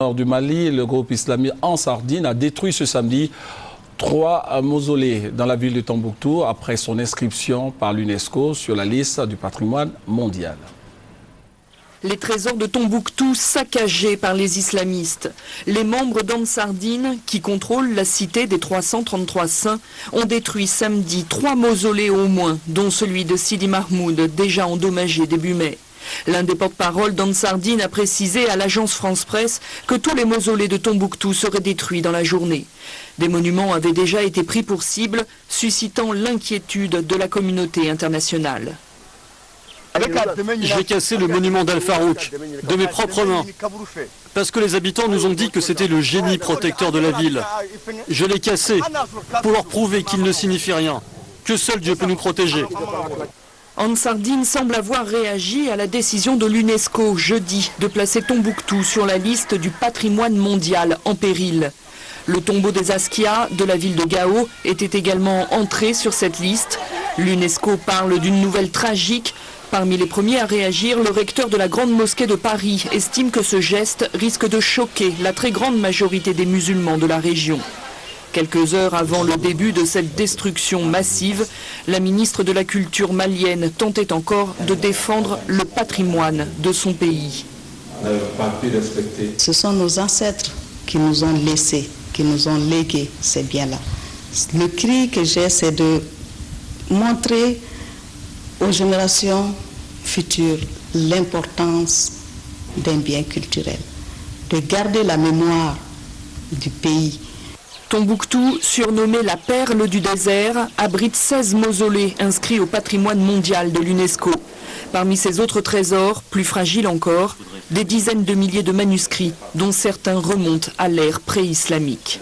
Nord du Mali, le groupe islamique Ansardine a détruit ce samedi 3 mausolées dans la ville de Tombouctou après son inscription par l'UNESCO sur la liste du patrimoine mondial. Les trésors de Tombouctou saccagés par les islamistes. Les membres d'Ansardine, qui contrôlent la cité des 333 saints, ont détruit samedi 3 mausolées au moins, dont celui de Sidi Mahmoud, déjà endommagé début mai. L'un des porte-parole d'Ansardine a précisé à l'agence France-Presse que tous les mausolées de Tombouctou seraient détruits dans la journée. Des monuments avaient déjà été pris pour cible, suscitant l'inquiétude de la communauté internationale. J'ai cassé le monument d'Al-Farouk de mes propres mains, parce que les habitants nous ont dit que c'était le génie protecteur de la ville. Je l'ai cassé pour leur prouver qu'il ne signifie rien, que seul Dieu peut nous protéger. Ansardine semble avoir réagi à la décision de l'UNESCO jeudi de placer Tombouctou sur la liste du patrimoine mondial en péril. Le tombeau des Askia de la ville de Gao était également entré sur cette liste. L'UNESCO parle d'une nouvelle tragique. Parmi les premiers à réagir, le recteur de la Grande Mosquée de Paris estime que ce geste risque de choquer la très grande majorité des musulmans de la région. Quelques heures avant le début de cette destruction massive, la ministre de la Culture malienne tentait encore de défendre le patrimoine de son pays. Ce sont nos ancêtres qui nous ont laissés, qui nous ont légué ces biens-là. Le cri que j'ai, c'est de montrer aux générations futures l'importance d'un bien culturel, de garder la mémoire du pays. Tombouctou, surnommée la perle du désert, abrite 16 mausolées inscrits au patrimoine mondial de l'UNESCO. Parmi ces autres trésors, plus fragiles encore, des dizaines de milliers de manuscrits, dont certains remontent à l'ère pré-islamique.